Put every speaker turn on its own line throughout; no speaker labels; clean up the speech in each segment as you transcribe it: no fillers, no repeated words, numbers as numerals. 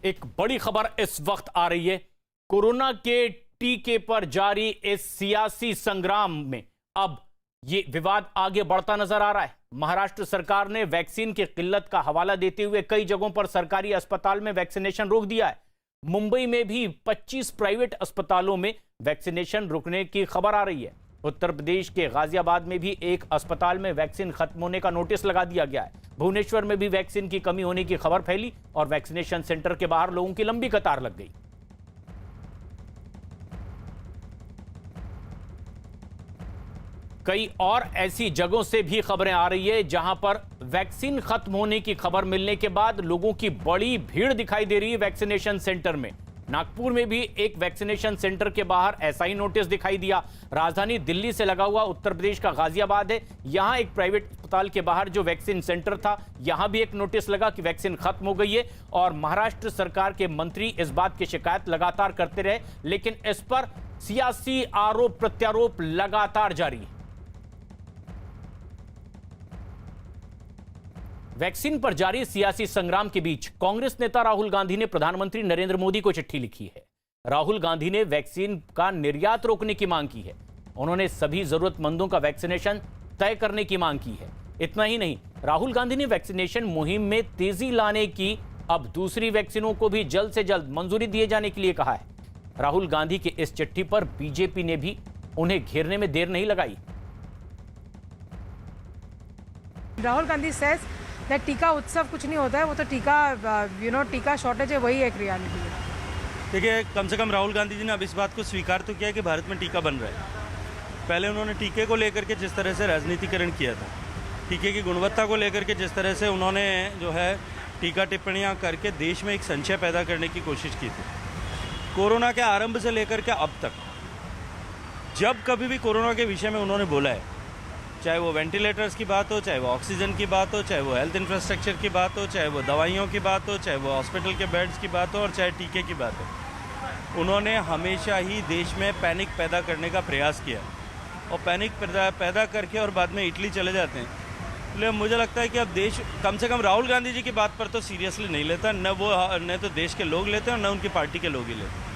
एक बड़ी खबर इस वक्त आ रही है। कोरोना के टीके पर जारी इस सियासी संग्राम में अब ये विवाद आगे बढ़ता नजर आ रहा है। महाराष्ट्र सरकार ने वैक्सीन की किल्लत का हवाला देते हुए कई जगहों पर सरकारी अस्पताल में वैक्सीनेशन रोक दिया है। मुंबई में भी 25 प्राइवेट अस्पतालों में वैक्सीनेशन रुकने की खबर आ रही है। उत्तर प्रदेश के गाजियाबाद में भी एक अस्पताल में वैक्सीन खत्म होने का नोटिस लगा दिया गया है। भुवनेश्वर में भी वैक्सीन की कमी होने की खबर फैली और वैक्सीनेशन सेंटर के बाहर लोगों की लंबी कतार लग गई। कई और ऐसी जगहों से भी खबरें आ रही है जहां पर वैक्सीन खत्म होने की खबर मिलने के बाद लोगों की बड़ी भीड़ दिखाई दे रही है वैक्सीनेशन सेंटर में। नागपुर में भी एक वैक्सीनेशन सेंटर के बाहर ऐसा ही नोटिस दिखाई दिया। राजधानी दिल्ली से लगा हुआ उत्तर प्रदेश का गाजियाबाद है। यहां एक प्राइवेट अस्पताल के बाहर जो वैक्सीन सेंटर था, यहां भी एक नोटिस लगा कि वैक्सीन खत्म हो गई है और महाराष्ट्र सरकार के मंत्री इस बात की शिकायत लगातार करते रहे, लेकिन इस पर सियासी आरोप प्रत्यारोप लगातार जारी है। वैक्सीन पर जारी सियासी संग्राम के बीच कांग्रेस नेता राहुल गांधी ने प्रधानमंत्री नरेंद्र मोदी को चिट्ठी लिखी है। राहुल गांधी ने वैक्सीन का निर्यात रोकने की मांग की है। उन्होंने सभी जरूरतमंदों का वैक्सीनेशन तय करने की मांग की है। इतना ही नहीं, राहुल गांधी ने वैक्सीनेशन मुहिम में तेजी लाने की, अब दूसरी वैक्सीनों को भी जल्द से जल्द मंजूरी दिए जाने के लिए कहा है। राहुल गांधी की इस चिट्ठी पर बीजेपी ने भी उन्हें घेरने में देर नहीं लगाई।
राहुल गांधी सेज दैट टीका उत्सव कुछ नहीं होता है, वो तो टीका टीका शॉर्टेज है, वही एक रियलिटी है।
देखिए, कम से कम राहुल गांधी जी ने अब इस बात को स्वीकार तो किया कि भारत में टीका बन रहा है। पहले उन्होंने टीके को लेकर के जिस तरह से राजनीतिकरण किया था, टीके की गुणवत्ता को लेकर के जिस तरह से उन्होंने जो है टीका टिप्पणियां करके देश में एक संशय पैदा करने की कोशिश की थी। कोरोना के आरंभ से लेकर के अब तक जब कभी भी कोरोना के विषय में उन्होंने बोला है, चाहे वो वेंटिलेटर्स की बात हो, चाहे वो ऑक्सीजन की बात हो, चाहे वो हेल्थ इंफ्रास्ट्रक्चर की बात हो, चाहे वो दवाइयों की बात हो, चाहे वो हॉस्पिटल के बेड्स की बात हो और चाहे टीके की बात हो, उन्होंने हमेशा ही देश में पैनिक पैदा करने का प्रयास किया और पैनिक पैदा करके और बाद में इटली चले जाते हैं। इसलिए मुझे लगता है कि अब देश कम से कम राहुल गांधी जी की बात पर तो सीरियसली नहीं लेता, न तो देश के लोग लेते हैं और न उनकी पार्टी के लोग ही लेते हैं।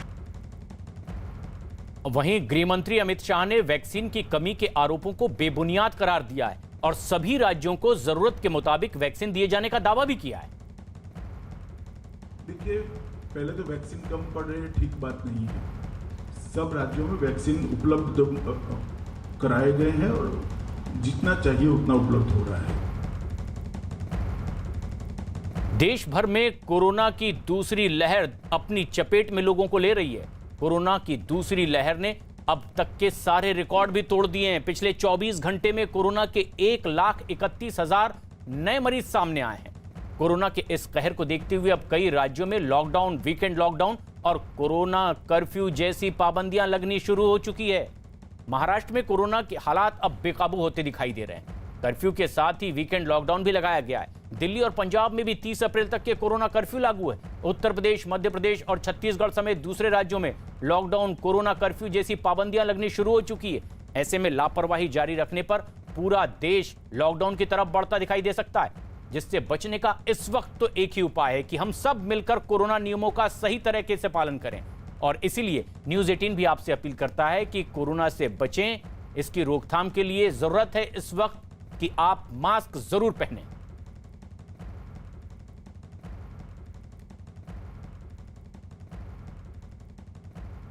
वहीं गृह मंत्री अमित शाह ने वैक्सीन की कमी के आरोपों को बेबुनियाद करार दिया है और सभी राज्यों को जरूरत के मुताबिक वैक्सीन दिए जाने का दावा भी किया है।
देखिए, पहले तो वैक्सीन कम पड़ रही है, ठीक बात नहीं है। सब राज्यों में वैक्सीन उपलब्ध कराए गए हैं और जितना चाहिए उतना उपलब्ध हो रहा है।
देश भर में कोरोना की दूसरी लहर अपनी चपेट में लोगों को ले रही है। कोरोना की दूसरी लहर ने अब तक के सारे रिकॉर्ड भी तोड़ दिए हैं। पिछले 24 घंटे में कोरोना के 1,31,000 नए मरीज सामने आए हैं। कोरोना के इस कहर को देखते हुए अब कई राज्यों में लॉकडाउन, वीकेंड लॉकडाउन और कोरोना कर्फ्यू जैसी पाबंदियां लगनी शुरू हो चुकी है। महाराष्ट्र में कोरोना के हालात अब बेकाबू होते दिखाई दे रहे हैं। कर्फ्यू के साथ ही वीकेंड लॉकडाउन भी लगाया गया है। दिल्ली और पंजाब में भी 30 अप्रैल तक के कोरोना कर्फ्यू लागू है। उत्तर प्रदेश, मध्य प्रदेश और छत्तीसगढ़ समेत दूसरे राज्यों में लॉकडाउन, कोरोना कर्फ्यू जैसी पाबंदियां लगनी शुरू हो चुकी है। ऐसे में लापरवाही जारी रखने पर पूरा देश लॉकडाउन की तरफ बढ़ता दिखाई दे सकता है, जिससे बचने का इस वक्त तो एक ही उपाय है कि हम सब मिलकर कोरोना नियमों का सही तरीके से पालन करें। और इसीलिए न्यूज़ 18 भी आपसे अपील करता है कि कोरोना से बचें। इसकी रोकथाम के लिए जरूरत है इस वक्त कि आप मास्क जरूर पहनें।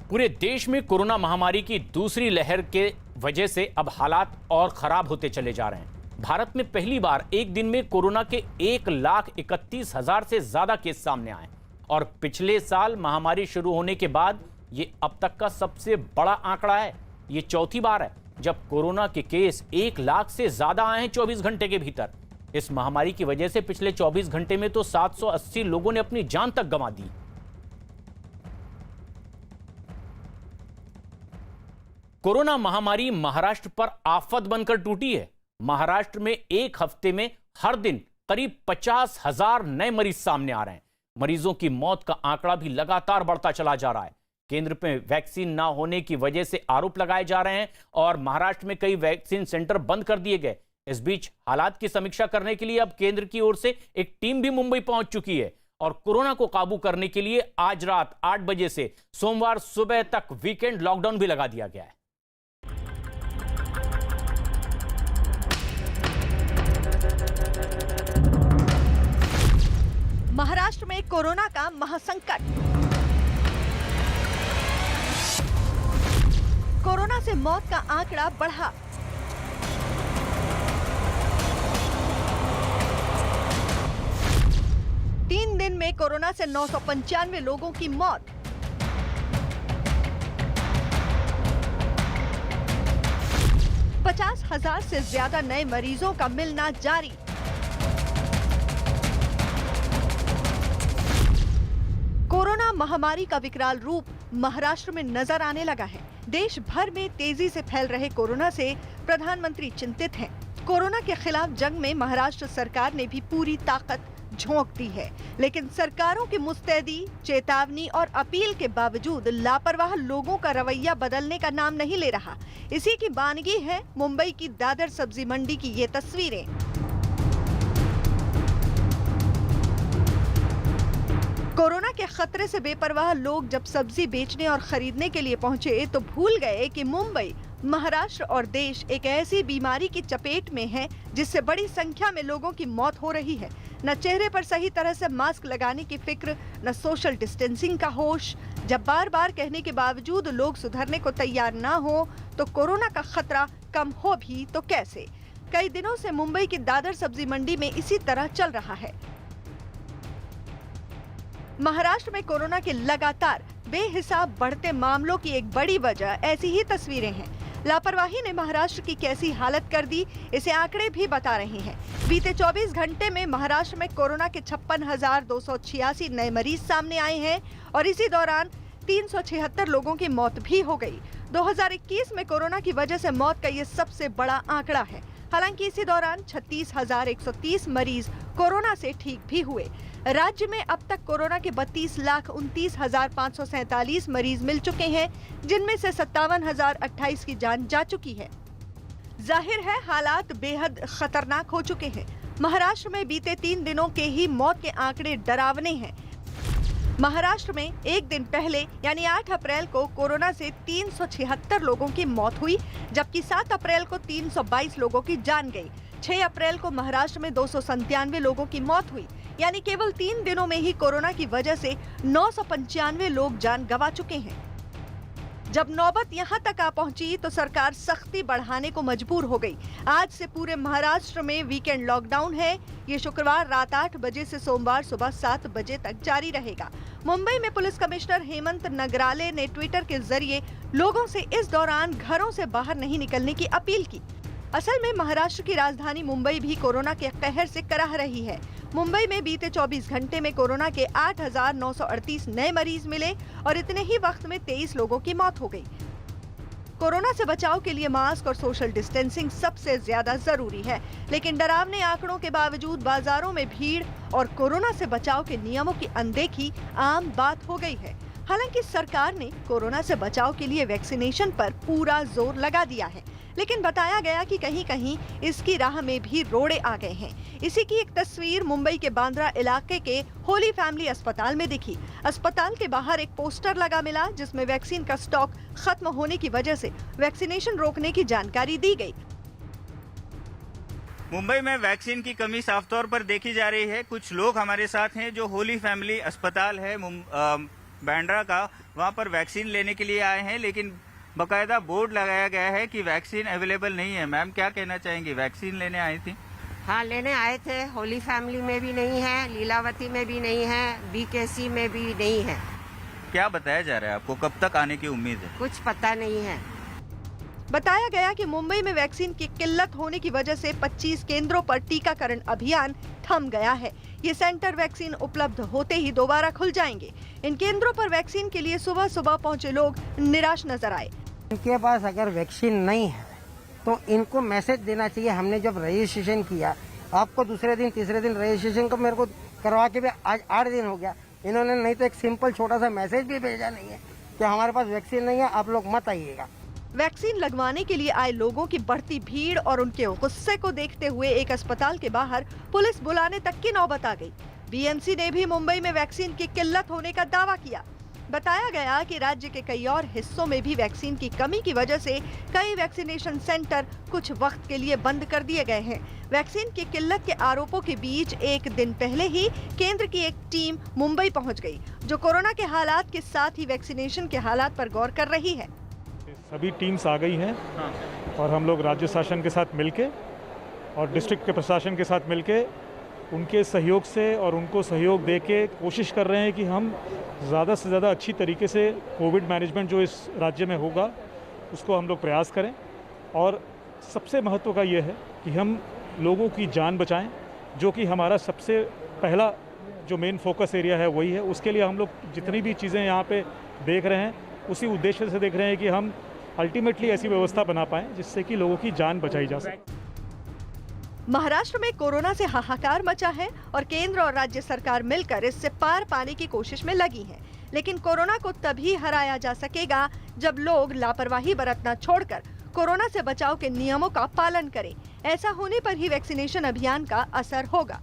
पूरे देश में कोरोना महामारी की दूसरी लहर के वजह से अब हालात और खराब होते चले जा रहे हैं। भारत में पहली बार एक दिन में कोरोना के 1,31,000 से ज्यादा केस सामने आए और पिछले साल महामारी शुरू होने के बाद ये अब तक का सबसे बड़ा आंकड़ा है। ये चौथी बार है जब कोरोना के केस 1 लाख से ज्यादा आए हैं 24 घंटे के भीतर। इस महामारी की वजह से पिछले 24 घंटे में तो 780 लोगों ने अपनी जान तक गंवा दी। कोरोना महामारी महाराष्ट्र पर आफत बनकर टूटी है। महाराष्ट्र में एक हफ्ते में हर दिन करीब 50,000 नए मरीज सामने आ रहे हैं। मरीजों की मौत का आंकड़ा भी लगातार बढ़ता चला जा रहा है। केंद्र में वैक्सीन ना होने की वजह से आरोप लगाए जा रहे हैं और महाराष्ट्र में कई वैक्सीन सेंटर बंद कर दिए गए। इस बीच हालात की समीक्षा करने के लिए अब केंद्र की ओर से एक टीम भी मुंबई पहुंच चुकी है और कोरोना को काबू करने के लिए आज रात 8 बजे से सोमवार सुबह तक वीकेंड लॉकडाउन भी लगा दिया गया है।
महाराष्ट्र में कोरोना का महासंकट। कोरोना से मौत का आंकड़ा बढ़ा। तीन दिन में कोरोना से 995 लोगों की मौत। पचास 50,000 से ज्यादा नए मरीजों का मिलना जारी। कोरोना महामारी का विकराल रूप महाराष्ट्र में नजर आने लगा है। देश भर में तेजी से फैल रहे कोरोना से प्रधानमंत्री चिंतित हैं। कोरोना के खिलाफ जंग में महाराष्ट्र सरकार ने भी पूरी ताकत झोंक दी है, लेकिन सरकारों की मुस्तैदी, चेतावनी और अपील के बावजूद लापरवाह लोगों का रवैया बदलने का नाम नहीं ले रहा। इसी की बानगी है मुंबई की दादर सब्जी मंडी की ये तस्वीरें। कोरोना के खतरे से बेपरवाह लोग जब सब्जी बेचने और खरीदने के लिए पहुंचे तो भूल गए कि मुंबई, महाराष्ट्र और देश एक ऐसी बीमारी की चपेट में है जिससे बड़ी संख्या में लोगों की मौत हो रही है। न चेहरे पर सही तरह से मास्क लगाने की फिक्र, न सोशल डिस्टेंसिंग का होश। जब बार बार कहने के बावजूद लोग सुधरने को तैयार ना हो तो कोरोना का खतरा कम हो भी तो कैसे। कई दिनों से मुंबई की दादर सब्जी मंडी में इसी तरह चल रहा है। महाराष्ट्र में कोरोना के लगातार बेहिसाब बढ़ते मामलों की एक बड़ी वजह ऐसी ही तस्वीरें हैं। लापरवाही ने महाराष्ट्र की कैसी हालत कर दी, इसे आंकड़े भी बता रहे हैं। बीते 24 घंटे में महाराष्ट्र में कोरोना के 56,286 नए मरीज सामने आए हैं और इसी दौरान 376 लोगों की मौत भी हो गई। 2021 में कोरोना की वजह से मौत का ये सबसे बड़ा आंकड़ा है। हालांकि इसी दौरान 36,130 मरीज कोरोना से ठीक भी हुए। राज्य में अब तक कोरोना के 32,29,547 मरीज मिल चुके हैं, जिनमें से 57,028 की जान जा चुकी है। जाहिर है हालात बेहद खतरनाक हो चुके हैं। महाराष्ट्र में बीते 3 दिनों के ही मौत के आंकड़े डरावने हैं। महाराष्ट्र में एक दिन पहले यानी 8 अप्रैल को कोरोना से 376 लोगों की मौत हुई, जबकि 7 अप्रैल को 322 लोगों की जान गई। 6 अप्रैल को महाराष्ट्र में 297 लोगों की मौत हुई, यानी केवल 3 दिनों में ही कोरोना की वजह से 995 लोग जान गंवा चुके हैं। जब नौबत यहां तक आ पहुंची तो सरकार सख्ती बढ़ाने को मजबूर हो गई। आज से पूरे महाराष्ट्र में वीकेंड लॉकडाउन है। ये शुक्रवार रात 8 बजे से सोमवार सुबह 7 बजे तक जारी रहेगा। मुंबई में पुलिस कमिश्नर हेमंत नगराले ने ट्विटर के जरिए लोगों से इस दौरान घरों से बाहर नहीं निकलने की अपील की। असल में महाराष्ट्र की राजधानी मुंबई भी कोरोना के कहर से कराह रही है। मुंबई में बीते 24 घंटे में कोरोना के 8,938 नए मरीज मिले और इतने ही वक्त में 23 लोगों की मौत हो गई। कोरोना से बचाव के लिए मास्क और सोशल डिस्टेंसिंग सबसे ज्यादा जरूरी है, लेकिन डरावने आंकड़ों के बावजूद बाजारों में भीड़ और कोरोना से बचाव के नियमों की अनदेखी आम बात हो गई है। हालांकि सरकार ने कोरोना से बचाव के लिए वैक्सीनेशन पर पूरा जोर लगा दिया है, लेकिन बताया गया कि कहीं कहीं इसकी राह में भी रोड़े आ गए हैं। इसी की एक तस्वीर मुंबई के बांद्रा इलाके के होली फैमिली अस्पताल में दिखी। अस्पताल के बाहर एक पोस्टर लगा मिला जिसमें वैक्सीन का स्टॉक खत्म होने की वजह से वैक्सीनेशन रोकने की जानकारी दी गई।
मुंबई में वैक्सीन की कमी साफ तौर पर देखी जा रही है। कुछ लोग हमारे साथ हैं जो होली फैमिली अस्पताल है बांद्रा का, वहां पर वैक्सीन लेने के लिए आए हैं, लेकिन बकायदा बोर्ड लगाया गया है कि वैक्सीन अवेलेबल नहीं है। मैम क्या कहना चाहेंगी, वैक्सीन लेने आई थी?
हाँ, लेने आए थे। होली फैमिली में भी नहीं है, लीलावती में भी नहीं है, बीकेसी में भी नहीं है।
क्या बताया जा रहा है आपको, कब तक आने की उम्मीद है?
कुछ पता नहीं है।
बताया गया कि मुंबई में वैक्सीन की किल्लत होने की वजह से 25 केंद्रों पर टीकाकरण अभियान थम गया है। ये सेंटर वैक्सीन उपलब्ध होते ही दोबारा खुल जाएंगे। इन केंद्रों पर वैक्सीन के लिए सुबह सुबह पहुंचे लोग निराश नजर आए।
इनके पास अगर वैक्सीन नहीं है तो इनको मैसेज देना चाहिए। हमने जब रजिस्ट्रेशन किया, आपको दूसरे दिन तीसरे दिन रजिस्ट्रेशन को मेरे को करवा के भी आज 8 दिन हो गया, इन्होंने नहीं तो एक सिंपल छोटा सा मैसेज भी भेजा नहीं है कि हमारे पास वैक्सीन नहीं है, आप लोग मत आइएगा।
वैक्सीन लगवाने के लिए आए लोगों की बढ़ती भीड़ और उनके गुस्से को देखते हुए एक अस्पताल के बाहर पुलिस बुलाने तक की नौबत आ गई। बीएमसी ने भी मुंबई में वैक्सीन की किल्लत होने का दावा किया। बताया गया कि राज्य के कई और हिस्सों में भी वैक्सीन की कमी की वजह से कई वैक्सीनेशन सेंटर कुछ वक्त के लिए बंद कर दिए गए हैं। वैक्सीन की किल्लत के आरोपों के बीच एक दिन पहले ही केंद्र की एक टीम मुंबई पहुंच गई, जो कोरोना के हालात के साथ ही वैक्सीनेशन के हालात पर गौर कर रही है।
सभी टीम्स आ गई हैं और हम लोग राज्य शासन के साथ मिलके और डिस्ट्रिक्ट के प्रशासन के साथ मिलके उनके सहयोग से और उनको सहयोग दे के कोशिश कर रहे हैं कि हम ज़्यादा से ज़्यादा अच्छी तरीके से कोविड मैनेजमेंट जो इस राज्य में होगा उसको हम लोग प्रयास करें। और सबसे महत्व का ये है कि हम लोगों की जान बचाएं, जो कि हमारा सबसे पहला जो मेन फोकस एरिया है वही है। उसके लिए हम लोग जितनी भी चीज़ें यहाँ पे देख रहे हैं उसी उद्देश्य से देख रहे हैं कि हम अल्टीमेटली ऐसी व्यवस्था बना पाएँ जिससे कि लोगों की जान बचाई जा सके।
महाराष्ट्र में कोरोना से हाहाकार मचा है और केंद्र और राज्य सरकार मिलकर इससे पार पाने की कोशिश में लगी है। लेकिन कोरोना को तभी हराया जा सकेगा जब लोग लापरवाही बरतना छोड़कर कोरोना से बचाव के नियमों का पालन करें। ऐसा होने पर ही वैक्सीनेशन अभियान का असर होगा।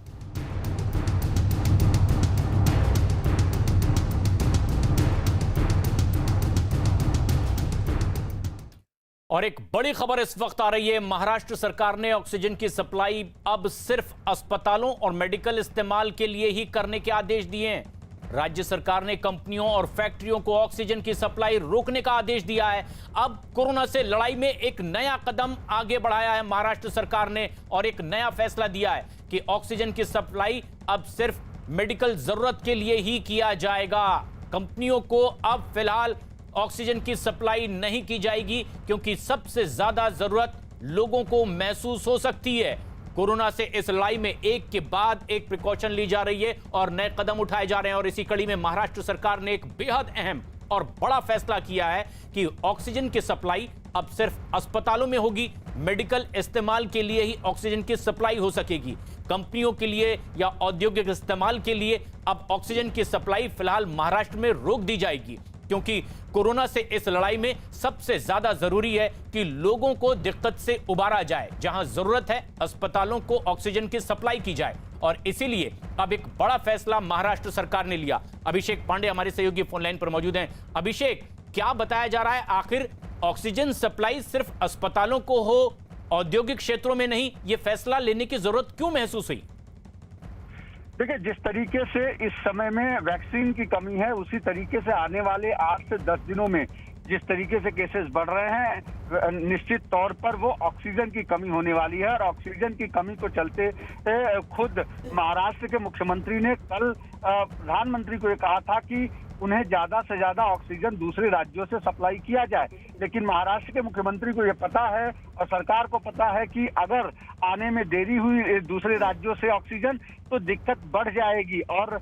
और एक बड़ी खबर इस वक्त आ रही है। महाराष्ट्र सरकार ने ऑक्सीजन की सप्लाई अब सिर्फ अस्पतालों और मेडिकल इस्तेमाल के लिए ही करने के आदेश दिए हैं। राज्य सरकार ने कंपनियों और फैक्ट्रियों को ऑक्सीजन की सप्लाई रोकने का आदेश दिया है। अब कोरोना से लड़ाई में एक नया कदम आगे बढ़ाया है महाराष्ट्र सरकार ने और एक नया फैसला दिया है कि ऑक्सीजन की सप्लाई अब सिर्फ मेडिकल जरूरत के लिए ही किया जाएगा। कंपनियों को अब फिलहाल ऑक्सीजन की सप्लाई नहीं की जाएगी, क्योंकि सबसे ज्यादा जरूरत लोगों को महसूस हो सकती है। कोरोना से इस लड़ाई में एक के बाद एक प्रिकॉशन ली जा रही है और नए कदम उठाए जा रहे हैं। और इसी कड़ी में महाराष्ट्र सरकार ने एक बेहद अहम और बड़ा फैसला किया है कि ऑक्सीजन की सप्लाई अब सिर्फ अस्पतालों में होगी। मेडिकल इस्तेमाल के लिए ही ऑक्सीजन की सप्लाई हो सकेगी। कंपनियों के लिए या औद्योगिक इस्तेमाल के लिए अब ऑक्सीजन की सप्लाई फिलहाल महाराष्ट्र में रोक दी जाएगी, क्योंकि कोरोना से इस लड़ाई में सबसे ज्यादा जरूरी है कि लोगों को दिक्कत से उबारा जाए। जहां जरूरत है अस्पतालों को ऑक्सीजन की सप्लाई की जाए और इसीलिए अब एक बड़ा फैसला महाराष्ट्र सरकार ने लिया। अभिषेक पांडे हमारे सहयोगी फोन लाइन पर मौजूद हैं। अभिषेक, क्या बताया जा रहा है? आखिर ऑक्सीजन सप्लाई सिर्फ अस्पतालों को हो, औद्योगिक क्षेत्रों में नहीं, यह फैसला लेने की जरूरत क्यों महसूस हुई?
देखिए, जिस तरीके से इस समय में वैक्सीन की कमी है, उसी तरीके से आने वाले 8 से 10 दिनों में जिस तरीके से केसेस बढ़ रहे हैं, निश्चित तौर पर वो ऑक्सीजन की कमी होने वाली है। और ऑक्सीजन की कमी को चलते खुद महाराष्ट्र के मुख्यमंत्री ने कल प्रधानमंत्री को ये कहा था कि उन्हें ज्यादा से ज्यादा ऑक्सीजन दूसरे राज्यों से सप्लाई किया जाए। लेकिन महाराष्ट्र के मुख्यमंत्री को ये पता है और सरकार को पता है कि अगर आने में देरी हुई दूसरे राज्यों से ऑक्सीजन तो दिक्कत बढ़ जाएगी और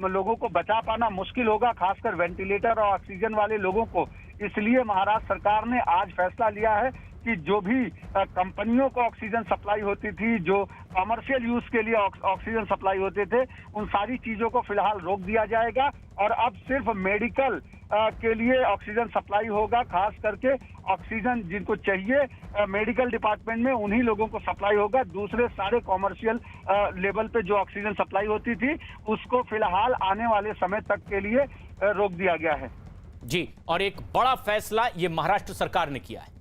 लोगों को बचा पाना मुश्किल होगा, खासकर वेंटिलेटर और ऑक्सीजन वाले लोगों को। इसलिए महाराष्ट्र सरकार ने आज फैसला लिया है कि जो भी कंपनियों को ऑक्सीजन सप्लाई होती थी, जो कमर्शियल यूज के लिए ऑक्सीजन सप्लाई होते थे, उन सारी चीजों को फिलहाल रोक दिया जाएगा और अब सिर्फ मेडिकल के लिए ऑक्सीजन सप्लाई होगा। खास करके ऑक्सीजन जिनको चाहिए मेडिकल डिपार्टमेंट में, उन्हीं लोगों को सप्लाई होगा। दूसरे सारे कॉमर्शियल लेवल पे जो ऑक्सीजन सप्लाई होती थी, उसको फिलहाल आने वाले समय तक के लिए रोक दिया गया है।
जी, और एक बड़ा फैसला ये महाराष्ट्र सरकार ने किया है।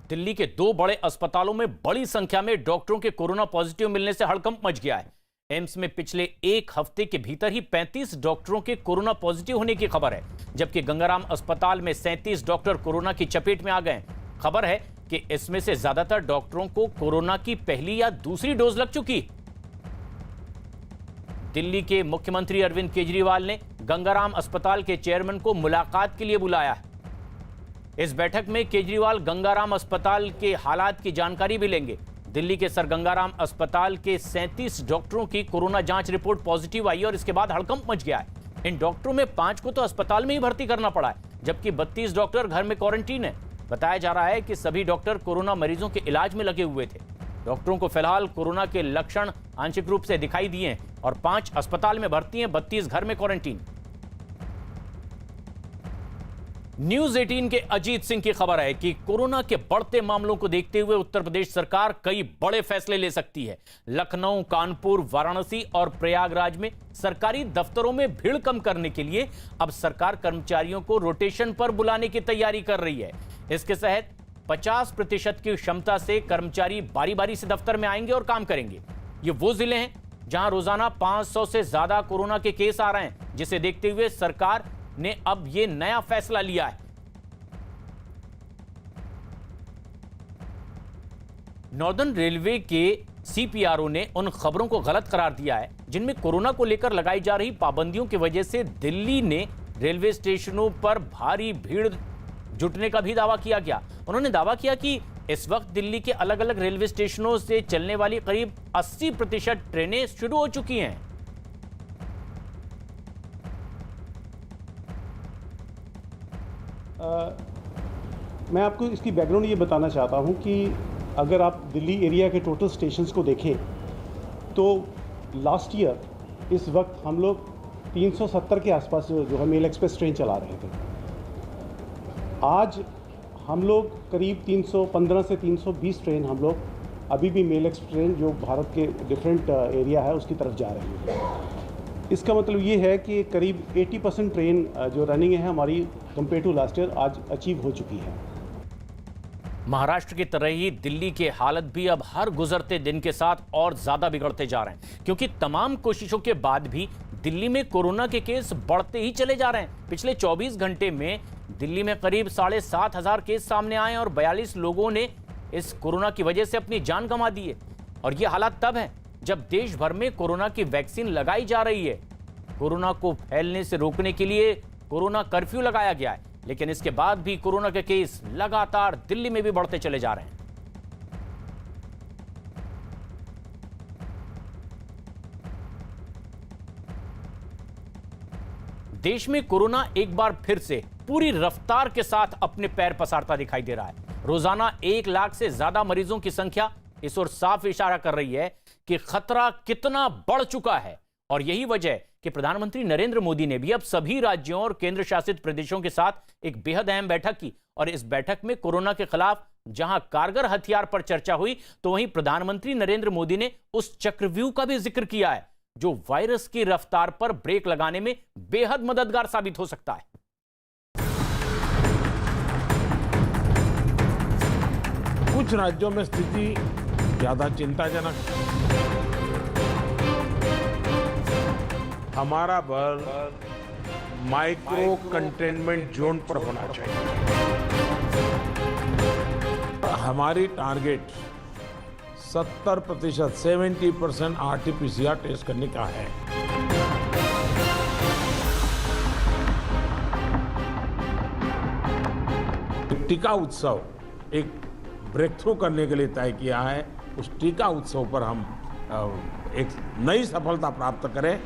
दिल्ली के 2 बड़े अस्पतालों में बड़ी संख्या में डॉक्टरों के कोरोना पॉजिटिव मिलने से हड़कंप मच गया है। एम्स में पिछले 1 हफ्ते के भीतर ही 35 डॉक्टरों के कोरोना पॉजिटिव होने की खबर है, जबकि गंगाराम अस्पताल में 37 डॉक्टर कोरोना की चपेट में आ गए। खबर है कि इसमें से ज्यादातर डॉक्टरों को कोरोना की पहली या दूसरी डोज लग चुकी। दिल्ली के मुख्यमंत्री अरविंद केजरीवाल ने गंगाराम अस्पताल के चेयरमैन को मुलाकात के लिए बुलाया है। इस बैठक में केजरीवाल गंगाराम अस्पताल के हालात की जानकारी भी लेंगे। दिल्ली के सर गंगाराम अस्पताल के 37 डॉक्टरों की कोरोना जांच रिपोर्ट पॉजिटिव आई और इसके बाद हड़कंप मच गया है। इन डॉक्टरों में 5 को तो अस्पताल में ही भर्ती करना पड़ा है, जबकि 32 डॉक्टर घर में क्वारंटीन है। बताया जा रहा है कि सभी डॉक्टर कोरोना मरीजों के इलाज में लगे हुए थे। डॉक्टरों को फिलहाल कोरोना के लक्षण आंशिक रूप से दिखाई दिए हैं और 5 अस्पताल में भर्ती हैं, 32 घर में क्वारंटीन। न्यूज 18 के अजीत सिंह की खबर है कि कोरोना के बढ़ते मामलों को देखते हुए उत्तर प्रदेश सरकार कई बड़े फैसले ले सकती है। लखनऊ, कानपुर, वाराणसी और प्रयागराज में सरकारी दफ्तरों में भीड़ कम करने के लिए अब सरकार कर्मचारियों को रोटेशन पर बुलाने की तैयारी कर रही है। इसके तहत 50% की क्षमता से कर्मचारी बारी बारी से दफ्तर में आएंगे और काम करेंगे। ये वो जिले हैं जहां रोजाना 500 से ज्यादा कोरोना के केस आ रहे हैं, जिसे देखते हुए सरकार ने अब यह नया फैसला लिया है। नॉर्दर्न रेलवे के सीपीआरओ ने उन खबरों को गलत करार दिया है जिनमें कोरोना को लेकर लगाई जा रही पाबंदियों की वजह से दिल्ली ने रेलवे स्टेशनों पर भारी भीड़ जुटने का भी दावा किया गया। उन्होंने दावा किया कि इस वक्त दिल्ली के अलग अलग रेलवे स्टेशनों से चलने वाली करीब 80% ट्रेनें शुरू हो चुकी हैं।
मैं आपको इसकी बैकग्राउंड ये बताना चाहता हूँ कि अगर आप दिल्ली एरिया के टोटल स्टेशंस को देखें तो लास्ट ईयर इस वक्त हम लोग 370 के आसपास जो है मेल एक्सप्रेस ट्रेन चला रहे थे। आज हम लोग करीब 315 से 320 ट्रेन हम लोग अभी भी मेल एक्सप्रेस ट्रेन जो भारत के डिफरेंट एरिया है उसकी तरफ जा रहे हैं। इसका मतलब ये है कि करीब 80% ट्रेन जो रनिंग है हमारी कंपेयर टू लास्ट ईयर आज अचीव हो चुकी है।
महाराष्ट्र की तरह ही दिल्ली के हालत भी अब हर गुजरते दिन के साथ और ज्यादा बिगड़ते जा रहे हैं, क्योंकि तमाम कोशिशों के बाद भी दिल्ली में कोरोना के केस बढ़ते ही चले जा रहे हैं। पिछले 24 घंटे में दिल्ली में करीब 7,500 केस सामने आए और 42 लोगों ने इस कोरोना की वजह से अपनी जान गंवा दी है। और ये हालात तब है जब देश भर में कोरोना की वैक्सीन लगाई जा रही है। कोरोना को फैलने से रोकने के लिए कोरोना कर्फ्यू लगाया गया है, लेकिन इसके बाद भी कोरोना के केस लगातार दिल्ली में भी बढ़ते चले जा रहे हैं। देश में कोरोना एक बार फिर से पूरी रफ्तार के साथ अपने पैर पसारता दिखाई दे रहा है। रोजाना 1 लाख से ज्यादा मरीजों की संख्या इस ओर साफ इशारा कर रही है कि खतरा कितना बढ़ चुका है। और यही वजह कि प्रधानमंत्री नरेंद्र मोदी ने भी अब सभी राज्यों और केंद्र शासित प्रदेशों के साथ एक बेहद अहम बैठक की। और इस बैठक में कोरोना के खिलाफ जहां कारगर हथियार पर चर्चा हुई, तो वहीं प्रधानमंत्री नरेंद्र मोदी ने उस चक्रव्यूह का भी जिक्र किया है जो वायरस की रफ्तार पर ब्रेक लगाने में बेहद मददगार साबित हो सकता है।
कुछ राज्यों में स्थिति ज्यादा चिंताजनक है। हमारा बल माइक्रो कंटेनमेंट जोन पर होना चाहिए। हमारी टारगेट 70%, 70% RT-PCR टेस्ट करने का है। टीका उत्सव एक ब्रेक थ्रू करने के लिए तय किया है। उस टीका उत्सव पर हम एक नई सफलता प्राप्त करें।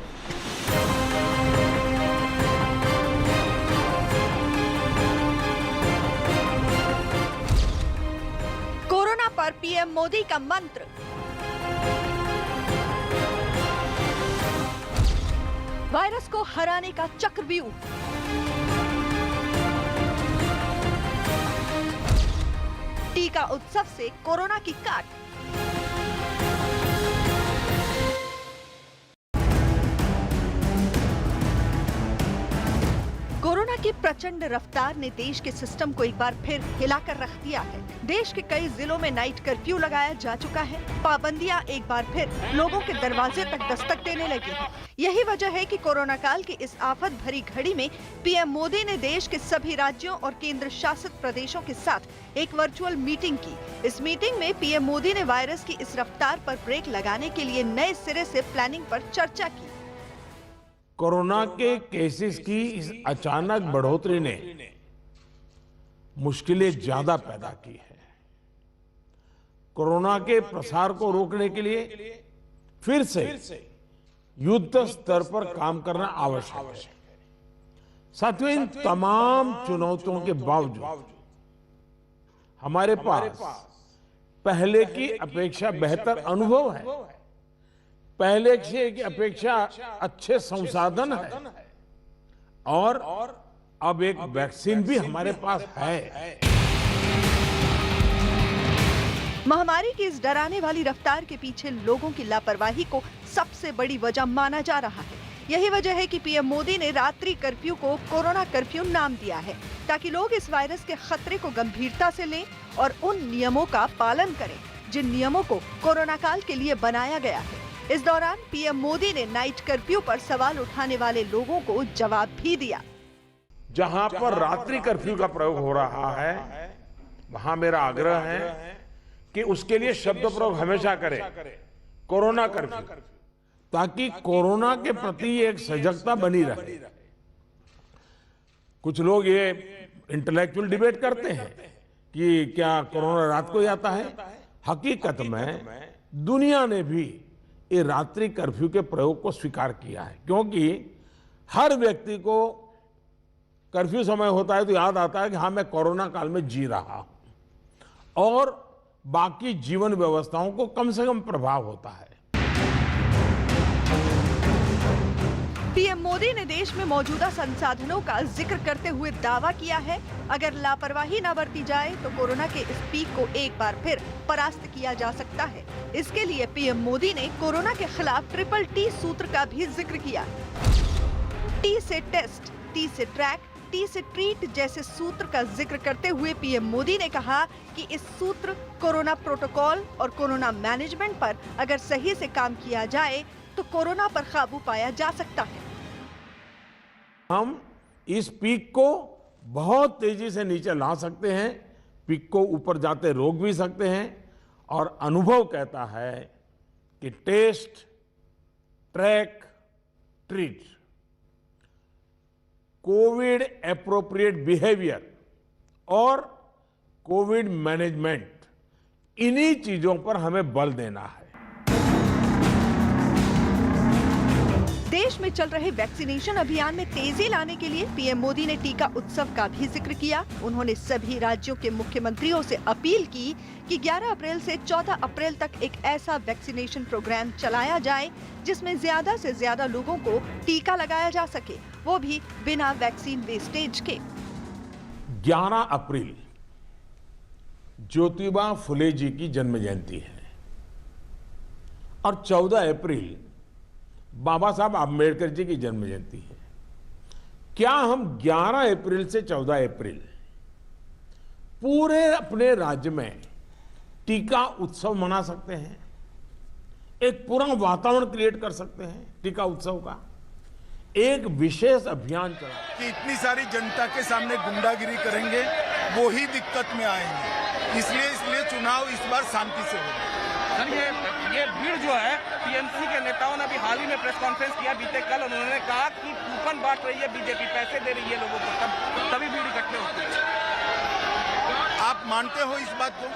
कोरोना पर पीएम मोदी का मंत्र, वायरस को हराने का चक्रव्यूह। टीका उत्सव से कोरोना की काट। कोरोना की प्रचंड रफ्तार ने देश के सिस्टम को एक बार फिर हिलाकर रख दिया है। देश के कई जिलों में नाइट कर्फ्यू लगाया जा चुका है। पाबंदियां एक बार फिर लोगों के दरवाजे तक दस्तक देने लगी हैं। यही वजह है कि कोरोना काल की इस आफत भरी घड़ी में पीएम मोदी ने देश के सभी राज्यों और केंद्र शासित प्रदेशों के साथ एक वर्चुअल मीटिंग की। इस मीटिंग में पीएम मोदी ने वायरस की इस रफ्तार पर ब्रेक लगाने के लिए नए सिरे से प्लानिंग पर चर्चा की।
कोरोना के केसेस की इस अचानक बढ़ोतरी ने मुश्किलें ज्यादा पैदा की है। कोरोना के प्रसार को रोकने के लिए फिर से युद्ध स्तर पर काम करना आवश्यक है। साथियों, इन तमाम चुनौतियों के बावजूद हमारे पास पहले की अपेक्षा बेहतर अनुभव है, पहले से की अपेक्षा अच्छे संसाधन है और अब एक वैक्सीन भी हमारे पास है।
महामारी की इस डराने वाली रफ्तार के पीछे लोगों की लापरवाही को सबसे बड़ी वजह माना जा रहा है। यही वजह है कि पीएम मोदी ने रात्रि कर्फ्यू को कोरोना कर्फ्यू नाम दिया है, ताकि लोग इस वायरस के खतरे को गंभीरता से लें और उन नियमों का पालन करें जिन नियमों को कोरोना काल के लिए बनाया गया है। इस दौरान पीएम मोदी ने नाइट कर्फ्यू पर सवाल उठाने वाले लोगों को जवाब भी दिया।
जहां पर रात्रि कर्फ्यू का प्रयोग हो रहा है, वहां मेरा आग्रह है कि उसके लिए शब्द प्रयोग हमेशा करें, कोरोना कर्फ्यू, ताकि कोरोना के प्रति एक सजगता बनी रहे। कुछ लोग ये इंटेलेक्चुअल डिबेट करते हैं कि क्या कोरोना रात को ही आता है। हकीकत में दुनिया ने भी ये रात्रि कर्फ्यू के प्रयोग को स्वीकार किया है, क्योंकि हर व्यक्ति को कर्फ्यू समय होता है तो याद आता है कि हाँ, मैं कोरोना काल में जी रहा हूं और बाकी जीवन व्यवस्थाओं को कम से कम प्रभाव होता है।
पीएम मोदी ने देश में मौजूदा संसाधनों का जिक्र करते हुए दावा किया है, अगर लापरवाही न बरती जाए तो कोरोना के इस पीक को एक बार फिर परास्त किया जा सकता है। इसके लिए पीएम मोदी ने कोरोना के खिलाफ ट्रिपल टी सूत्र का भी जिक्र किया। टी से टेस्ट, टी से ट्रैक, टी से ट्रीट जैसे सूत्र का जिक्र करते हुए पीएम मोदी ने कहा कि इस सूत्र कोरोना प्रोटोकॉल और कोरोना मैनेजमेंट पर अगर सही से काम किया जाए तो कोरोना पर काबू पाया जा सकता है।
हम इस पीक को बहुत तेजी से नीचे ला सकते हैं, पीक को ऊपर जाते रोक भी सकते हैं और अनुभव कहता है कि test, track, treat, covid appropriate behaviour और कोविड मैनेजमेंट, इन्हीं चीजों पर हमें बल देना है।
देश में चल रहे वैक्सीनेशन अभियान में तेजी लाने के लिए पीएम मोदी ने टीका उत्सव का भी जिक्र किया। उन्होंने सभी राज्यों के मुख्यमंत्रियों से अपील की कि 11 अप्रैल से 14 अप्रैल तक एक ऐसा वैक्सीनेशन प्रोग्राम चलाया जाए जिसमें ज्यादा से ज्यादा लोगों को टीका लगाया जा सके, वो भी बिना वैक्सीन वेस्टेज के।
11 अप्रैल ज्योतिबा फुले जी की जन्म जयंती है और 14 अप्रैल बाबा साहब आम्बेडकर जी की जन्म जयंती है। क्या हम 11 अप्रैल से 14 अप्रैल पूरे अपने राज्य में टीका उत्सव मना सकते हैं? एक पूरा वातावरण क्रिएट कर सकते हैं टीका उत्सव का? एक विशेष अभियान चला
कि इतनी सारी जनता के सामने गुंडागिरी करेंगे, वो ही दिक्कत में आएंगे। इसलिए चुनाव इस बार शांति से होगा।
सर, ये भीड़ जो है, टीएमसी के नेताओं ने अभी हाल ही में प्रेस कॉन्फ्रेंस किया बीते कल। उन्होंने कहा कि कूपन बांट रही है बीजेपी, पैसे दे रही है लोगों को, तभी भीड़ इकट्ठे होती है।
आप मानते हो इस बात को?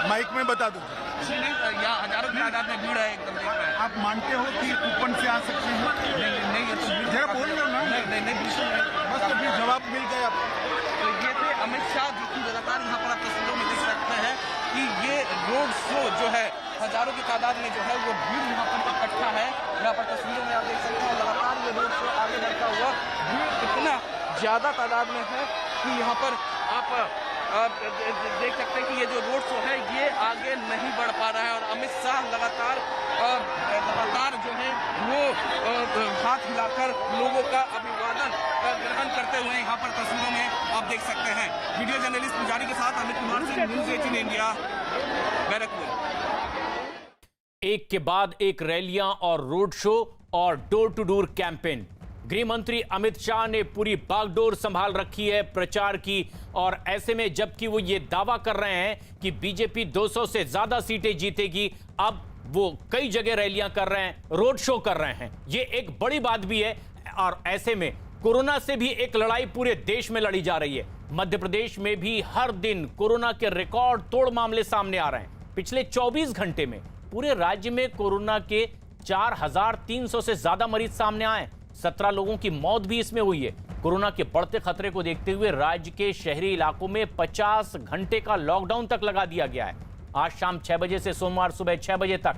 माइक में बता दो।
नहीं, यहाँ हजारों की तादाद में भीड़ है एकदम।
आप मानते हो कि कूपन से आ सकते हैं?
नहीं, ये तो
जरा बोल लो ना।
नहीं, बिल्कुल नहीं।
बस तो फिर जवाब मिल गया आपको।
तो ये थे अमित शाह, जो कि लगातार यहाँ पर आप तस्वीरों में देख सकते हैं कि ये रोड शो जो है, हजारों की तादाद में जो है वो भीड़ यहाँ पर इकट्ठा है। यहाँ पर तस्वीरों में आप देख सकते हैं लगातार ये रोड शो आगे बढ़ता हुआ, भीड़ इतना ज्यादा तादाद में है कि यहाँ पर आप देख सकते हैं कि ये जो रोड शो है ये आगे नहीं बढ़ पा रहा है। और अमित शाह लगातार जो है वो हाथ हिलाकर लोगों का अभिवादन ग्रहण करते हुए यहाँ पर तस्वीरों में आप देख सकते हैं। वीडियो जर्नलिस्ट पुजारी के साथ अमित कुमार सिंह, न्यूज़ 18 इंडिया, बैरकपुर।
एक के बाद एक रैलियां और रोड शो और डोर टू डोर कैंपेन। गृह मंत्री अमित शाह ने पूरी बागडोर संभाल रखी है प्रचार की, और ऐसे में जबकि वो ये दावा कर रहे हैं कि बीजेपी 200 से ज्यादा सीटें जीतेगी, अब वो कई जगह रैलियां कर रहे हैं, रोड शो कर रहे हैं। ये एक बड़ी बात भी है। और ऐसे में कोरोना से भी एक लड़ाई पूरे देश में लड़ी जा रही है। मध्य प्रदेश में भी हर दिन कोरोना के रिकॉर्ड तोड़ मामले सामने आ रहे हैं। पिछले 24 घंटे में पूरे राज्य में कोरोना के 4300 से ज्यादा मरीज सामने आए। 17 लोगों की मौत भी इसमें हुई है। कोरोना के बढ़ते खतरे को देखते हुए राज्य के शहरी इलाकों में 50 घंटे का लॉकडाउन तक लगा दिया गया है। आज शाम 6 बजे से सोमवार सुबह 6 बजे तक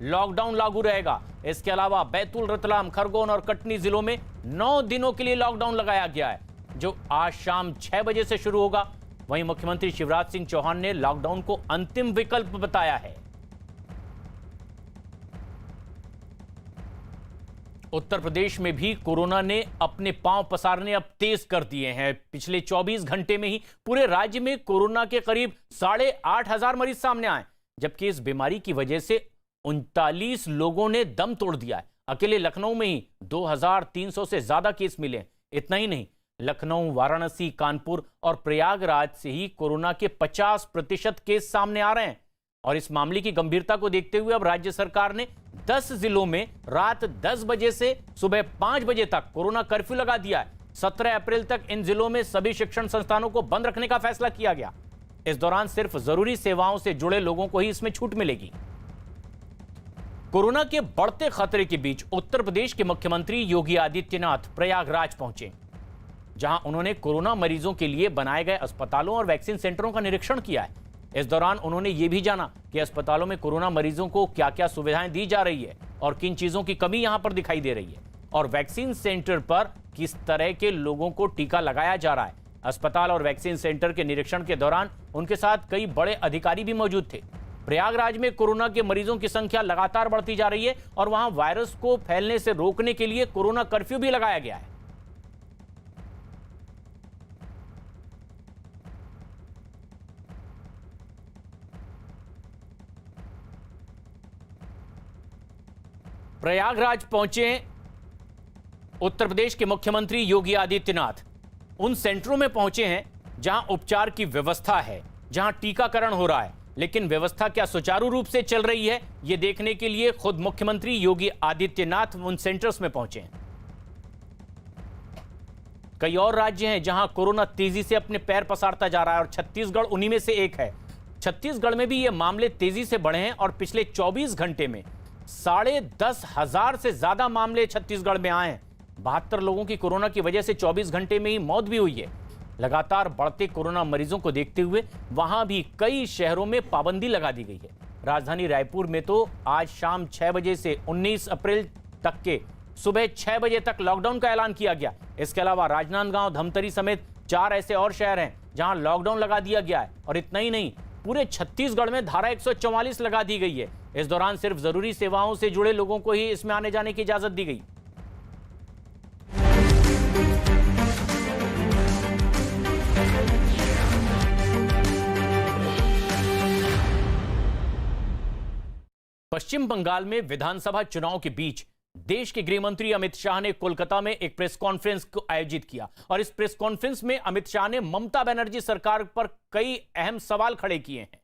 लॉकडाउन लागू रहेगा। इसके अलावा बैतूल, रतलाम, खरगोन और कटनी जिलों में 9 दिनों के लिए लॉकडाउन लगाया गया है। जो आज शाम 6 बजे से शुरू होगा। वहीं मुख्यमंत्री शिवराज सिंह चौहान ने लॉकडाउन को अंतिम विकल्प बताया है। उत्तर प्रदेश में भी कोरोना ने अपने पांव पसारने अब तेज कर दिए हैं। पिछले 24 घंटे में ही पूरे राज्य में कोरोना के करीब 8,500 मरीज सामने आए, जबकि इस बीमारी की वजह से 39 लोगों ने दम तोड़ दिया है। अकेले लखनऊ में ही 2,300 से ज्यादा केस मिले। इतना ही नहीं, लखनऊ, वाराणसी, कानपुर और प्रयागराज से ही कोरोना के 50% केस सामने आ रहे हैं। और इस मामले की गंभीरता को देखते हुए अब राज्य सरकार ने 10 जिलों में रात 10 बजे से सुबह 5 बजे तक कोरोना कर्फ्यू लगा दिया है। 17 अप्रैल तक इन जिलों में सभी शिक्षण संस्थानों को बंद रखने का फैसला किया गया। इस दौरान सिर्फ जरूरी सेवाओं से जुड़े लोगों को ही इसमें छूट मिलेगी। कोरोना के बढ़ते खतरे के बीच उत्तर प्रदेश के मुख्यमंत्री योगी आदित्यनाथ प्रयागराज पहुंचे, जहां उन्होंने कोरोना मरीजों के लिए बनाए गए अस्पतालों और वैक्सीन सेंटरों का निरीक्षण किया है। इस दौरान उन्होंने ये भी जाना कि अस्पतालों में कोरोना मरीजों को क्या क्या सुविधाएं दी जा रही है और किन चीजों की कमी यहां पर दिखाई दे रही है, और वैक्सीन सेंटर पर किस तरह के लोगों को टीका लगाया जा रहा है। अस्पताल और वैक्सीन सेंटर के निरीक्षण के दौरान उनके साथ कई बड़े अधिकारी भी मौजूद थे। प्रयागराज में कोरोना के मरीजों की संख्या लगातार बढ़ती जा रही है और वहां वायरस को फैलने से रोकने के लिए कोरोना कर्फ्यू भी लगाया गया है। प्रयागराज पहुंचे उत्तर प्रदेश के मुख्यमंत्री योगी आदित्यनाथ। उन सेंटरों में पहुंचे हैं जहां उपचार की व्यवस्था है, जहां टीकाकरण हो रहा है, लेकिन व्यवस्था क्या सुचारू रूप से चल रही है, यह देखने के लिए खुद मुख्यमंत्री योगी आदित्यनाथ उन सेंटर्स में पहुंचे हैं। कई और राज्य हैं जहां कोरोना तेजी से अपने पैर पसारता जा रहा है और छत्तीसगढ़ उन्हीं में से एक है। छत्तीसगढ़ में भी ये मामले तेजी से बढ़े हैं और पिछले 24 घंटे में 10,500 से ज्यादा मामले छत्तीसगढ़ में आए हैं। 72 लोगों की कोरोना की वजह से 24 घंटे में ही मौत भी हुई है। लगातार बढ़ते कोरोना मरीजों को देखते हुए वहां भी कई शहरों में पाबंदी लगा दी गई है। राजधानी रायपुर में तो आज शाम 6 बजे से 19 अप्रैल तक के सुबह 6 बजे तक लॉकडाउन का ऐलान किया गया। इसके अलावा राजनांदगांव, धमतरी समेत 4 ऐसे और शहर हैं जहां लॉकडाउन लगा दिया गया है। और इतना ही नहीं, पूरे छत्तीसगढ़ में धारा 144 लगा दी गई है। इस दौरान सिर्फ जरूरी सेवाओं से जुड़े लोगों को ही इसमें आने जाने की इजाजत दी गई। पश्चिम बंगाल में विधानसभा चुनाव के बीच देश के गृह मंत्री अमित शाह ने कोलकाता में एक प्रेस कॉन्फ्रेंस को आयोजित किया और इस प्रेस कॉन्फ्रेंस में अमित शाह ने ममता बनर्जी सरकार पर कई अहम सवाल खड़े किए हैं।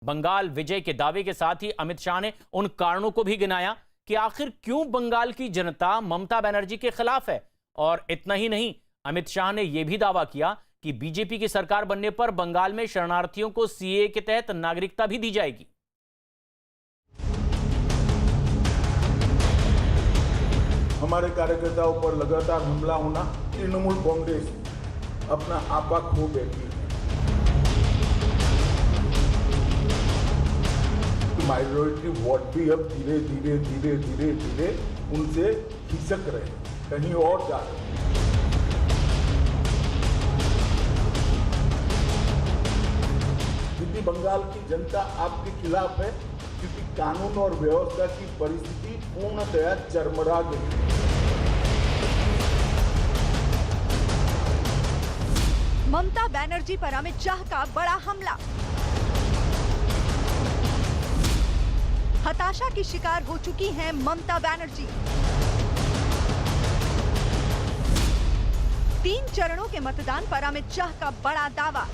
बंगाल विजय के दावे के साथ ही अमित शाह ने उन कारणों को भी गिनाया कि आखिर क्यों बंगाल की जनता ममता बनर्जी के खिलाफ है। और इतना ही नहीं, अमित शाह ने यह भी दावा किया कि बीजेपी की सरकार बनने पर बंगाल में शरणार्थियों को सीएए के तहत नागरिकता भी दी जाएगी।
हमारे कार्यकर्ताओं पर लगातार हमला होना, तृणमूल कांग्रेस अपना आपा खो बैठी है। माइनॉरिटी वोट भी अब धीरे धीरे धीरे धीरे धीरे उनसे खिसक रहे, कहीं और जा रहे। यदि बंगाल की जनता आपके खिलाफ है क्योंकि कानून और व्यवस्था की परिस्थिति पूर्णतया चरमरा गई।
ममता बनर्जी पर अमित शाह का बड़ा हमला। हताशा की शिकार हो चुकी हैं ममता बनर्जी। 3 चरणों के मतदान पर अमित शाह का बड़ा दावा।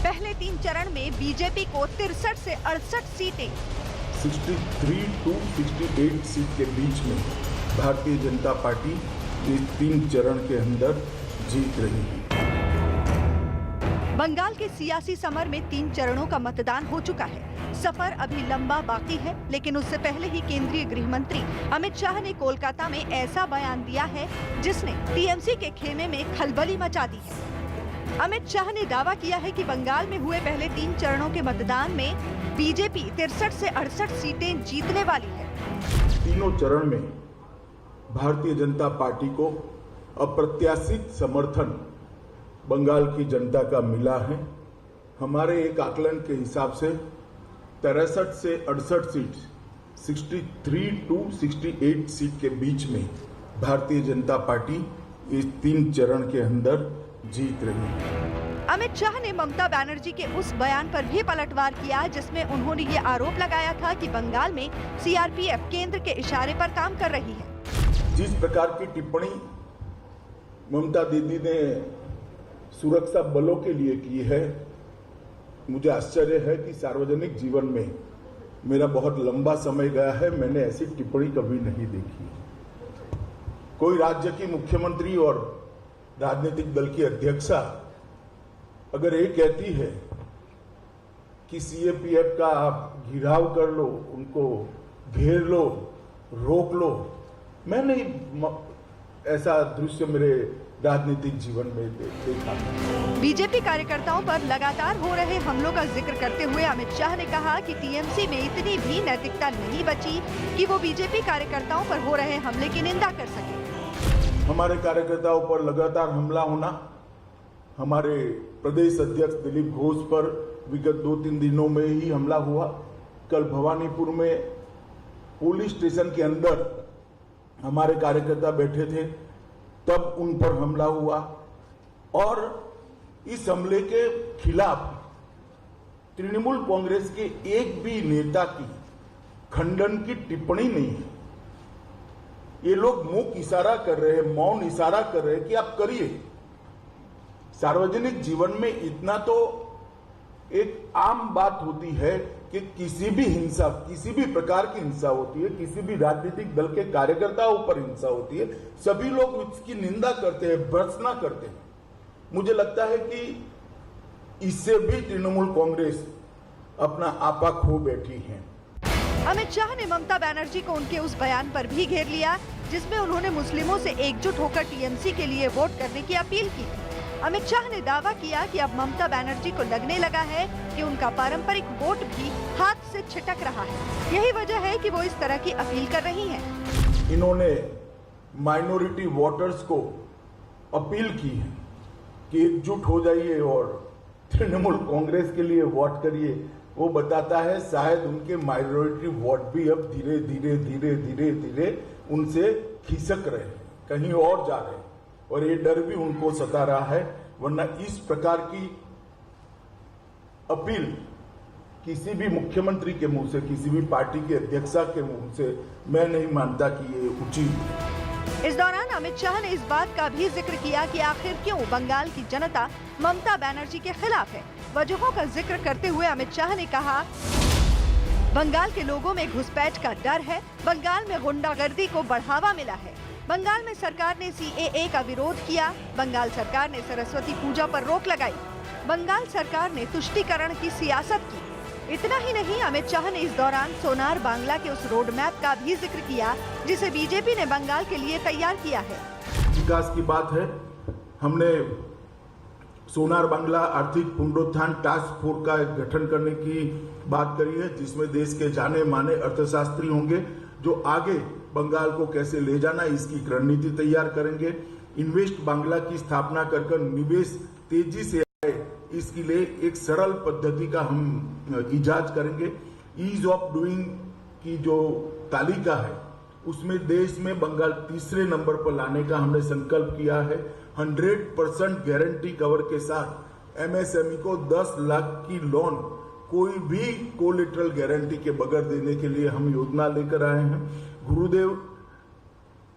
पहले 3 चरण में बीजेपी को 63 से 68 सीटें,
63 to 68 सीट के बीच में भारतीय जनता पार्टी इस 3 चरण के अंदर जीत रही है।
बंगाल के सियासी समर में 3 चरणों का मतदान हो चुका है। सफर अभी लंबा बाकी है, लेकिन उससे पहले ही केंद्रीय गृह मंत्री अमित शाह ने कोलकाता में ऐसा बयान दिया है जिसने टीएमसी के खेमे में खलबली मचा दी है। अमित शाह ने दावा किया है कि बंगाल में हुए पहले 3 चरणों के मतदान में बीजेपी 63 से 68 सीटें जीतने वाली है।
तीनों चरण में भारतीय जनता पार्टी को अप्रत्याशित समर्थन बंगाल की जनता का मिला है। हमारे एक आकलन के हिसाब से 63 से 68 सीट, 63 to 68 सीट के बीच में भारतीय जनता पार्टी इस 3 चरण के अंदर जीत रही है।
अमित शाह ने ममता बनर्जी के उस बयान पर भी पलटवार किया जिसमें उन्होंने ये आरोप लगाया था कि बंगाल में सीआरपीएफ केंद्र के इशारे पर काम कर रही है।
जिस प्रकार की टिप्पणी ममता दीदी ने सुरक्षा बलों के लिए की है, मुझे आश्चर्य है कि सार्वजनिक जीवन में मेरा बहुत लंबा समय गया है, मैंने ऐसी टिप्पणी कभी नहीं देखी। कोई राज्य की मुख्यमंत्री और राजनीतिक दल की अध्यक्षा अगर ये कहती है कि सीएपीएफ का आप घिराव कर लो, उनको घेर लो, रोक लो, मैं नहीं ऐसा दृश्य मेरे राजनीतिक जीवन में देखा।
बीजेपी कार्यकर्ताओं पर लगातार हो रहे हमलों का जिक्र करते हुए अमित शाह ने कहा कि टीएमसी में इतनी भी नैतिकता नहीं बची कि वो बीजेपी कार्यकर्ताओं पर हो रहे हमले की निंदा कर सके।
हमारे कार्यकर्ताओं पर लगातार हमला होना, हमारे प्रदेश अध्यक्ष दिलीप घोष पर विगत 2-3 दिनों में ही हमला हुआ। कल भवानीपुर में पुलिस स्टेशन के अंदर हमारे कार्यकर्ता बैठे थे, तब उन पर हमला हुआ और इस हमले के खिलाफ तृणमूल कांग्रेस के एक भी नेता की खंडन की टिप्पणी नहीं है। ये लोग मुंह इशारा कर रहे हैं, मौन इशारा कर रहे हैं कि आप करिए। सार्वजनिक जीवन में इतना तो एक आम बात होती है कि किसी भी हिंसा, किसी भी प्रकार की हिंसा होती है, किसी भी राजनीतिक दल के कार्यकर्ताओं पर हिंसा होती है, सभी लोग इसकी निंदा करते हैं, भर्त्सना करते हैं। मुझे लगता है कि इससे भी तृणमूल कांग्रेस अपना आपा खो बैठी है।
अमित शाह ने ममता बनर्जी को उनके उस बयान पर भी घेर लिया जिसमें उन्होंने मुस्लिमों से एकजुट होकर टीएमसी के लिए वोट करने की अपील की। अमित शाह ने दावा किया कि अब ममता बनर्जी को लगने लगा है कि उनका पारंपरिक वोट भी हाथ से छिटक रहा है। यही वजह है कि वो इस तरह की अपील कर रही हैं।
इन्होंने माइनॉरिटी वोटर्स को अपील की है कि एकजुट हो जाइए और तृणमूल कांग्रेस के लिए वोट करिए। वो बताता है शायद उनके माइनॉरिटी वोट भी अब धीरे धीरे धीरे धीरे धीरे उनसे खिसक रहे हैं, कहीं और जा रहे हैं, और ये डर भी उनको सता रहा है। वरना इस प्रकार की अपील किसी भी मुख्यमंत्री के मुंह से, किसी भी पार्टी के अध्यक्षा के मुंह से मैं नहीं मानता कि ये उचित है।
इस दौरान अमित शाह ने इस बात का भी जिक्र किया कि आखिर क्यों बंगाल की जनता ममता बनर्जी के खिलाफ है। वजहों का जिक्र करते हुए अमित शाह ने कहा, बंगाल के लोगों में घुसपैठ का डर है, बंगाल में गुंडागर्दी को बढ़ावा मिला है, बंगाल में सरकार ने सीएए का विरोध किया, बंगाल सरकार ने सरस्वती पूजा पर रोक लगाई, बंगाल सरकार ने तुष्टीकरण की सियासत की। इतना ही नहीं, अमित शाह ने इस दौरान सोनार बांग्ला के उस रोड मैप का भी जिक्र किया जिसे बीजेपी ने बंगाल के लिए तैयार किया है।
विकास की बात है, हमने सोनार बांग्ला आर्थिक पुनरुत्थान टास्क फोर्स का गठन करने की बात करी है, जिसमें देश के जाने माने अर्थशास्त्री होंगे जो आगे बंगाल को कैसे ले जाना इसकी रणनीति तैयार करेंगे। इन्वेस्ट बांग्ला की स्थापना कर निवेश तेजी से आए, इसके लिए एक सरल पद्धति का हम इजाज करेंगे। ईज ऑफ डूइंग की जो तालिका है उसमें देश में बंगाल तीसरे नंबर पर लाने का हमने संकल्प किया है। 100% गारंटी कवर के साथ एमएसएमई को 10 लाख की लोन कोई भी कोलेटरल गारंटी के बगैर देने के लिए हम योजना लेकर आए हैं। गुरुदेव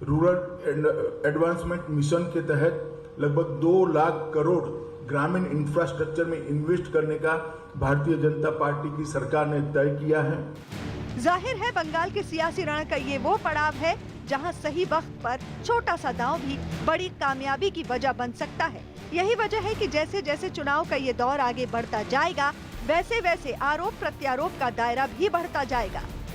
रूरल एडवांसमेंट मिशन के तहत लगभग 2 लाख करोड़ ग्रामीण इंफ्रास्ट्रक्चर में इन्वेस्ट करने का भारतीय जनता पार्टी की सरकार ने तय किया है।
जाहिर है बंगाल के सियासी रण का ये वो पड़ाव है जहां सही वक्त पर छोटा सा दांव भी बड़ी कामयाबी की वजह बन सकता है। यही वजह है कि जैसे जैसे चुनाव का ये दौर आगे बढ़ता जाएगा, वैसे वैसे आरोप प्रत्यारोप का दायरा भी बढ़ता जाएगा।